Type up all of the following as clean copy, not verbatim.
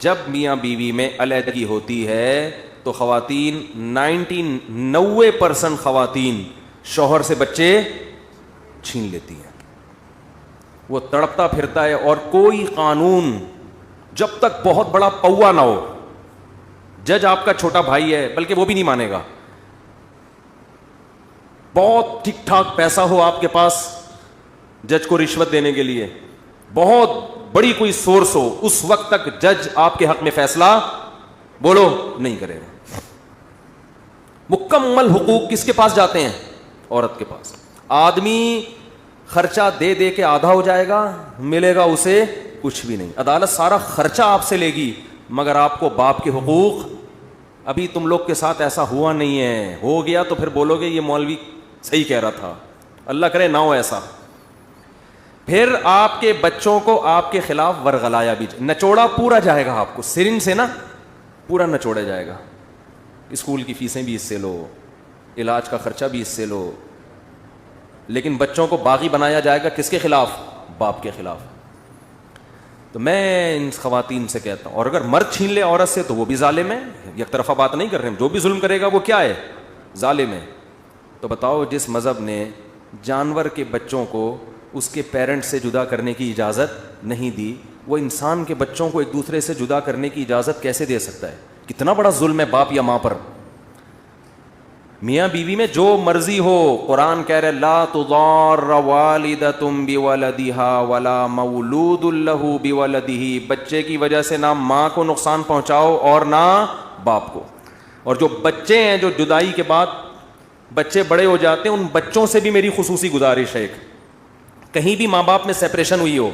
جب میاں بیوی میں علیحدگی ہوتی ہے تو خواتین 90% خواتین شوہر سے بچے چھین لیتی ہیں. وہ تڑپتا پھرتا ہے اور کوئی قانون جب تک بہت بڑا پوا نہ ہو, جج آپ کا چھوٹا بھائی ہے بلکہ وہ بھی نہیں مانے گا, بہت ٹھیک ٹھاک پیسہ ہو آپ کے پاس جج کو رشوت دینے کے لیے, بہت بڑی کوئی سورس ہو, اس وقت تک جج آپ کے حق میں فیصلہ بولو نہیں کرے گا. مکمل حقوق کس کے پاس جاتے ہیں؟ عورت کے پاس. آدمی خرچہ دے دے کے آدھا ہو جائے گا, ملے گا اسے کچھ بھی نہیں. عدالت سارا خرچہ آپ سے لے گی مگر آپ کو باپ کے حقوق. ابھی تم لوگ کے ساتھ ایسا ہوا نہیں ہے, ہو گیا تو پھر بولو گے یہ مولوی صحیح کہہ رہا تھا. اللہ کرے نہ ہو ایسا. پھر آپ کے بچوں کو آپ کے خلاف ورغلایا بھی, نچوڑا پورا جائے گا آپ کو, سرنج سے نا پورا نچوڑا جائے گا. اسکول کی فیسیں بھی اس سے لو, علاج کا خرچہ بھی اس سے لو, لیکن بچوں کو باغی بنایا جائے گا کس کے خلاف؟ باپ کے خلاف. تو میں ان خواتین سے کہتا ہوں, اور اگر مرد چھین لے عورت سے تو وہ بھی ظالم ہے. یک طرفہ بات نہیں کر رہے ہم, جو بھی ظلم کرے گا وہ کیا ہے؟ ظالم ہے. تو بتاؤ جس مذہب نے جانور کے بچوں کو اس کے پیرنٹ سے جدا کرنے کی اجازت نہیں دی, وہ انسان کے بچوں کو ایک دوسرے سے جدا کرنے کی اجازت کیسے دے سکتا ہے؟ کتنا بڑا ظلم ہے باپ یا ماں پر. میاں بیوی میں جو مرضی ہو, قرآن کہہ رہے لا تضار والدۃ بولدها ولا مولود له بولدہ, بچے کی وجہ سے نہ ماں کو نقصان پہنچاؤ اور نہ باپ کو. اور جو بچے ہیں جو جدائی کے بعد بچے بڑے ہو جاتے ہیں, ان بچوں سے بھی میری خصوصی گزارش ہے, کہیں بھی ماں باپ میں سیپریشن ہوئی ہو,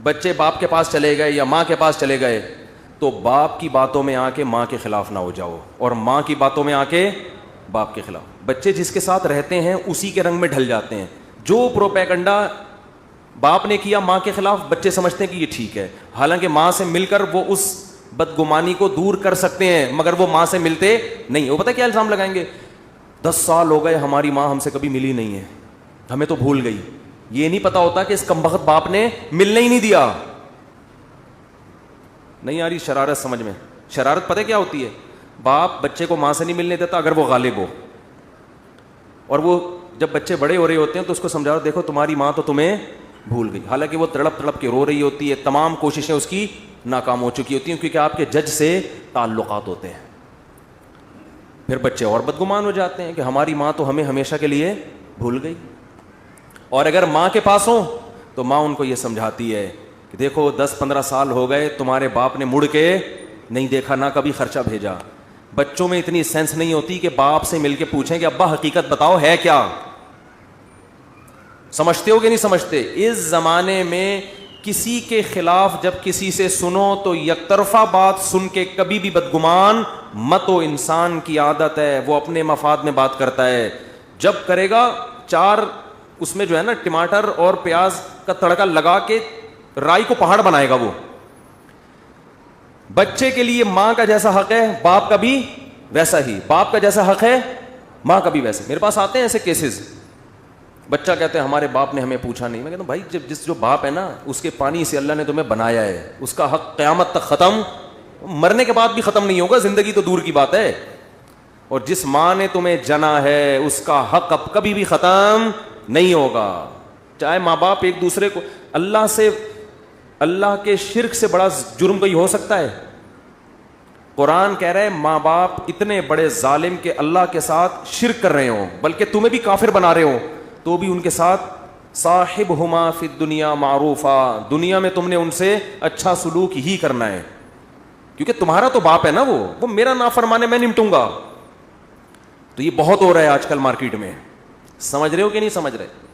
بچے باپ کے پاس چلے گئے یا ماں کے پاس چلے گئے, تو باپ کی باتوں میں آ کے ماں کے خلاف نہ ہو جاؤ اور ماں کی باتوں میں آ کے باپ کے خلاف. بچے جس کے ساتھ رہتے ہیں اسی کے رنگ میں ڈھل جاتے ہیں. جو پروپیگنڈا باپ نے کیا ماں کے خلاف, بچے سمجھتے ہیں کہ یہ ٹھیک ہے, حالانکہ ماں سے مل کر وہ اس بدگمانی کو دور کر سکتے ہیں مگر وہ ماں سے ملتے نہیں. وہ پتہ کیا الزام لگائیں گے؟ 10 سال ہو گئے ہماری ماں ہم سے کبھی ملی نہیں ہے, ہمیں تو بھول گئی. یہ نہیں پتا ہوتا کہ اس کمبخت باپ نے ملنے ہی نہیں دیا. نہیں آ رہی شرارت سمجھ میں؟ شرارت پتہ کیا ہوتی ہے؟ باپ بچے کو ماں سے نہیں ملنے دیتا اگر وہ غالب ہو, اور وہ جب بچے بڑے ہو رہے ہوتے ہیں تو اس کو سمجھاؤ دیکھو تمہاری ماں تو تمہیں بھول گئی, حالانکہ وہ تڑپ تڑپ کے رو رہی ہوتی ہے, تمام کوششیں اس کی ناکام ہو چکی ہوتی ہیں کیونکہ آپ کے جج سے تعلقات ہوتے ہیں. پھر بچے اور بدگمان ہو جاتے ہیں کہ ہماری ماں تو ہمیں ہمیشہ کے لیے بھول گئی. اور اگر ماں کے پاس ہوں تو ماں ان کو یہ سمجھاتی ہے کہ دیکھو 10-15 سال ہو گئے تمہارے باپ نے مڑ کے نہیں دیکھا, نہ کبھی خرچہ بھیجا. بچوں میں اتنی سینس نہیں ہوتی کہ باپ سے مل کے پوچھیں کہ ابا حقیقت بتاؤ ہے کیا. سمجھتے ہو کہ نہیں سمجھتے؟ اس زمانے میں کسی کے خلاف جب کسی سے سنو تو یک طرفہ بات سن کے کبھی بھی بدگمان مت ہو. انسان کی عادت ہے وہ اپنے مفاد میں بات کرتا ہے, جب کرے گا 4 اس میں جو ہے نا ٹماٹر اور پیاز کا تڑکا لگا کے رائی کو پہاڑ بنائے گا. وہ بچے کے لیے ماں کا جیسا حق ہے باپ کا بھی ویسا ہی, باپ کا جیسا حق ہے ماں کا بھی ویسا. میرے پاس آتے ہیں ایسے کیسز, بچہ کہتے ہیں ہمارے باپ نے ہمیں پوچھا نہیں. میں کہتا ہوں بھائی جو باپ ہے نا اس کے پانی سے اللہ نے تمہیں بنایا ہے, اس کا حق قیامت تک ختم, مرنے کے بعد بھی ختم نہیں ہوگا, زندگی تو دور کی بات ہے. اور جس ماں نے تمہیں جنا ہے اس کا حق اب کبھی بھی ختم نہیں ہوگا. چاہے ماں باپ ایک دوسرے کو, اللہ کے شرک سے بڑا جرم کوئی ہو سکتا ہے؟ قرآن کہہ رہے ہیں ماں باپ اتنے بڑے ظالم کہ اللہ کے ساتھ شرک کر رہے ہوں, بلکہ تمہیں بھی کافر بنا رہے ہوں, تو بھی ان کے ساتھ صاحبہما فی الدنیا معروفا, دنیا میں تم نے ان سے اچھا سلوک ہی کرنا ہے کیونکہ تمہارا تو باپ ہے نا, وہ میرا نافرمانے میں نمٹوں گا. تو یہ بہت ہو رہا ہے آج کل مارکیٹ میں. سمجھ رہے ہو کہ نہیں سمجھ رہے؟